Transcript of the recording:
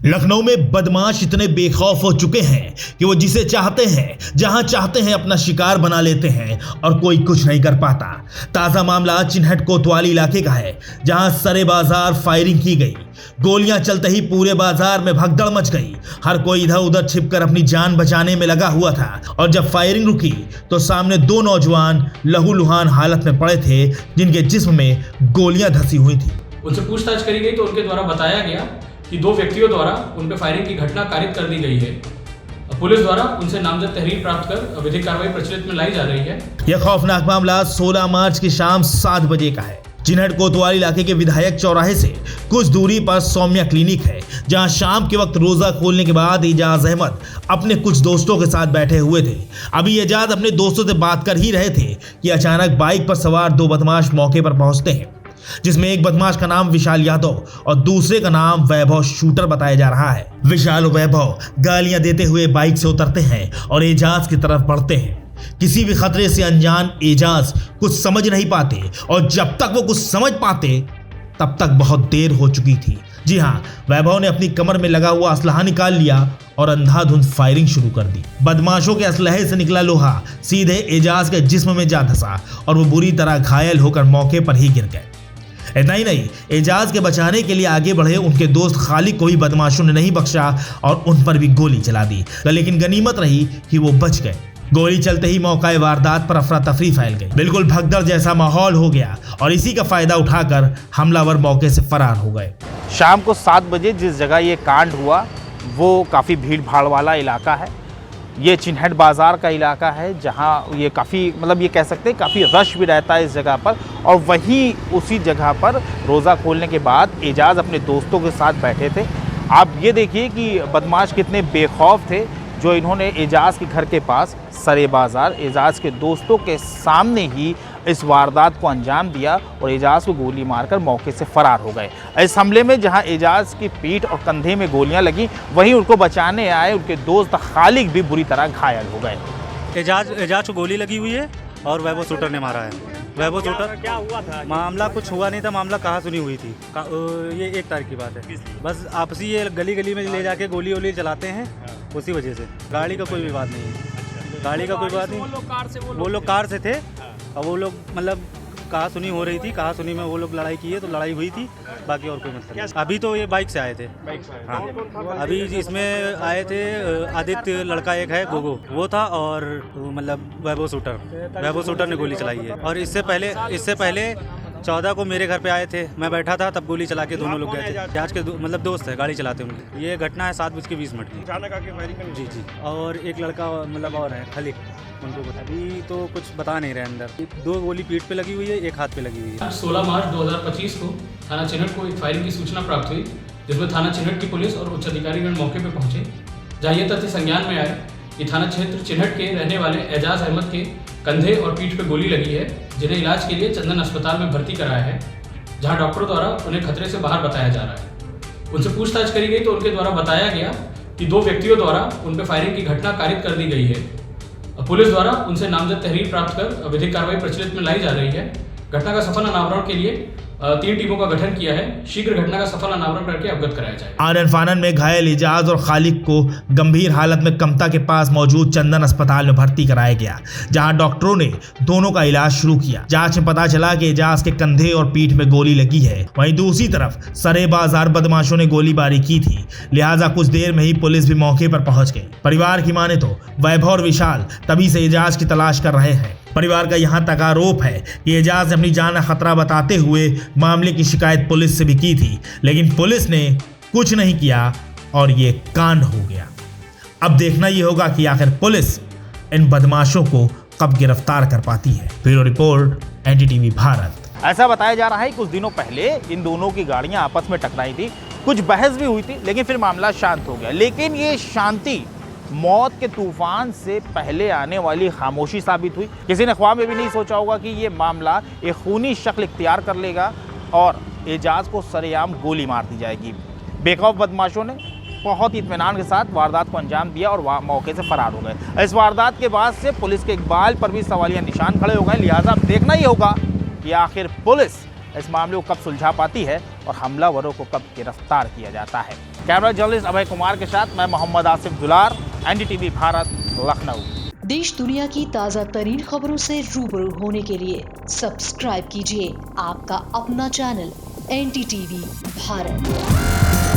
लखनऊ में बदमाश इतने बेखौफ हो चुके हैं कि वो जिसे चाहते हैं जहां चाहते हैं अपना शिकार बना लेते हैं और कोई कुछ नहीं कर पाता। ताजा मामला चिन्हट कोतवाली इलाके का है, जहां सरे बाजार फायरिंग की गई। गोलियां चलते ही पूरे बाजार में भगदड़ मच गई। हर कोई इधर उधर छिपकर अपनी जान बचाने में लगा हुआ था और जब फायरिंग रुकी तो सामने दो नौजवान लहूलुहान हालत में पड़े थे, जिनके जिस्म में गोलियां धंसी हुई थी। उनसे पूछताछ करी गई तो उनके द्वारा बताया गया कि दो व्यक्तियों द्वारा उन पर फायरिंग की घटना कारित कर दी गई है। पुलिस द्वारा उनसे नामजद तहरीर प्राप्त कर विधिक कार्रवाई प्रचलित में लाई जा रही है। यह खौफनाक मामला 16 मार्च की शाम 7 बजे का है। चिन्हट कोतवाली इलाके के विधायक चौराहे से कुछ दूरी पर सौम्या क्लिनिक है, जहां शाम के वक्त रोजा खोलने के बाद एजाज अहमद अपने कुछ दोस्तों के साथ बैठे हुए थे। अभी एजाज अपने दोस्तों से बात कर ही रहे थे कि अचानक बाइक पर सवार दो बदमाश मौके पर पहुंचते हैं, जिसमें एक बदमाश का नाम विशाल यादव और दूसरे का नाम वैभव शूटर बताया जा रहा है। विशाल और वैभव गालियां देते हुए बाइक से उतरते हैं और एजाज की तरफ बढ़ते हैं। किसी भी खतरे से अनजान एजाज कुछ समझ नहीं पाते और जब तक वो कुछ समझ पाते तब तक बहुत देर हो चुकी थी। जी हाँ, वैभव ने अपनी कमर में लगा हुआ असलहा निकाल लिया और अंधाधुंध फायरिंग शुरू कर दी। बदमाशों के असलहे से निकला लोहा सीधे एजाज के जिस्म में जा धंसा और वो बुरी तरह घायल होकर मौके पर ही गिर गए। इतना ही नहीं, एजाज के बचाने के लिए आगे बढ़े उनके दोस्त खालिद को भी बदमाशों ने नहीं बख्शा और उन पर भी गोली चला दी, लेकिन गनीमत रही कि वो बच गए। गोली चलते ही मौका वारदात पर अफरा तफरी फैल गई। बिल्कुल भगदड़ जैसा माहौल हो गया और इसी का फायदा उठाकर हमलावर मौके से फरार हो गए। शाम को 7 बजे जिस जगह ये कांड हुआ वो काफ़ी भीड़ भाड़ वाला इलाका है। ये चिन्हट बाज़ार का इलाका है, जहाँ ये काफ़ी ये कह सकते हैं काफ़ी रश भी रहता है इस जगह पर। और वहीं उसी जगह पर रोज़ा खोलने के बाद एजाज अपने दोस्तों के साथ बैठे थे। आप ये देखिए कि बदमाश कितने बेखौफ थे, जो इन्होंने एजाज के घर के पास सरे बाज़ार एजाज के दोस्तों के सामने ही इस वारदात को अंजाम दिया और एजाज को गोली मारकर मौके से फरार हो गए। इस हमले में जहां एजाज की पीठ और कंधे में गोलियां लगी, वहीं उनको बचाने आए उनके दोस्त खालिद भी बुरी तरह घायल हो गए। एजाज को गोली लगी हुई है और वैभव शूटर ने मारा है। वैभव शूटर क्या हुआ था? मामला कुछ हुआ नहीं था, मामला कहा सुनी हुई थी। ये 1 तारीख की बात है। बस आपसी ये गली में ले जाके गोली वोली चलाते हैं, उसी वजह से। गाड़ी का कोई विवाद नहीं है, गाड़ी का कोई बात नहीं। वो लोग कार से थे और वो लोग कहा सुनी हो रही थी, कहा सुनी में वो लोग लड़ाई की है तो लड़ाई हुई थी, बाकी और कोई मतलब नहीं। अभी तो ये बाइक से आए थे। हाँ, अभी इसमें आए थे आदित्य लड़का एक है गोगो, वो था, और वैभव शूटर ने गोली चलाई है। और इससे पहले 14 को मेरे घर पे आए थे, मैं बैठा था, तब गोली चला के दोनों लोग गए थे। आज के दोस्त है, गाड़ी चलाते उनके। ये घटना है 7:20 की। जी। और एक लड़का और है खालिद, उनको अभी तो कुछ बता नहीं रहे अंदर। 2 गोली पीठ पे लगी हुई है, 1 हाथ पे लगी हुई है। 16 मार्च 2025 को थाना चिन्हट को एक फायरिंग की सूचना प्राप्त हुई, जिसमें थाना चिन्हट की पुलिस और उच्च अधिकारीगण मौके पर पहुंचे, जहाँ ये तथ्य संज्ञान में आए कि थाना क्षेत्र चिन्हट के रहने वाले एजाज अहमद के कंधे और पीठ पर गोली लगी है, जिन्हें इलाज के लिए चंदन अस्पताल में भर्ती कराया है, जहां डॉक्टरों द्वारा उन्हें खतरे से बाहर बताया जा रहा है। उनसे पूछताछ करी गई तो उनके द्वारा बताया गया कि 2 व्यक्तियों द्वारा उन पर फायरिंग की घटना कारित कर दी गई है। पुलिस द्वारा उनसे नामजद तहरीर प्राप्त कर विधिक कार्रवाई प्रचलित में लाई जा रही है। घटना का सफल अनावरण के लिए 3 टीमों का गठन किया है। शीघ्र घटना का सफल अनावरण करके अवगत कराया जाए। आनन फानन में घायल एजाज और खालिद को गंभीर हालत में कमता के पास मौजूद चंदन अस्पताल में भर्ती कराया गया, जहां डॉक्टरों ने दोनों का इलाज शुरू किया। जांच में पता चला कि एजाज के कंधे और पीठ में गोली लगी है। वहीं दूसरी तरफ सरे बाजार बदमाशों ने गोलीबारी की थी, लिहाजा कुछ देर में ही पुलिस भी मौके पर पहुंच गई। परिवार की माने तो वैभव और विशाल तभी से एजाज की तलाश कर रहे हैं। परिवार का यहां तक आरोप है कि एजाज ने अपनी जान का खतरा बताते हुए मामले की शिकायत पुलिस से भी की थी, लेकिन पुलिस ने कुछ नहीं किया और ये कांड हो गया। अब देखना ये होगा कि आखिर पुलिस इन बदमाशों को कब गिरफ्तार कर पाती है। Bureau report, NDTV Bharat. ऐसा बताया जा रहा है कुछ दिनों पहले इन दोनों की गाड़ियां आपस में टकराई थी, कुछ बहस भी हुई थी, लेकिन फिर मामला शांत हो गया। लेकिन ये शांति मौत के तूफान से पहले आने वाली खामोशी साबित हुई। किसी ने ख्वाब में भी नहीं सोचा होगा कि ये मामला एक खूनी शक्ल इख्तियार कर लेगा और एजाज को सरेआम गोली मार दी जाएगी। बेखौफ बदमाशों ने बहुत ही इत्मीनान के साथ वारदात को अंजाम दिया और मौके से फरार हो गए। इस वारदात के बाद से पुलिस के इकबाल पर भी सवालिया निशान खड़े हो गए। लिहाजा अब देखना ही होगा कि आखिर पुलिस इस मामले को कब सुलझा पाती है और हमलावरों को कब गिरफ्तार किया जाता है। कैमरा जर्नलिस्ट अभय कुमार के साथ मैं मोहम्मद आसिफ दुलार, NDTV भारत, लखनऊ। देश दुनिया की ताज़ा तरीन खबरों से रूबरू होने के लिए सब्सक्राइब कीजिए आपका अपना चैनल NDTV भारत।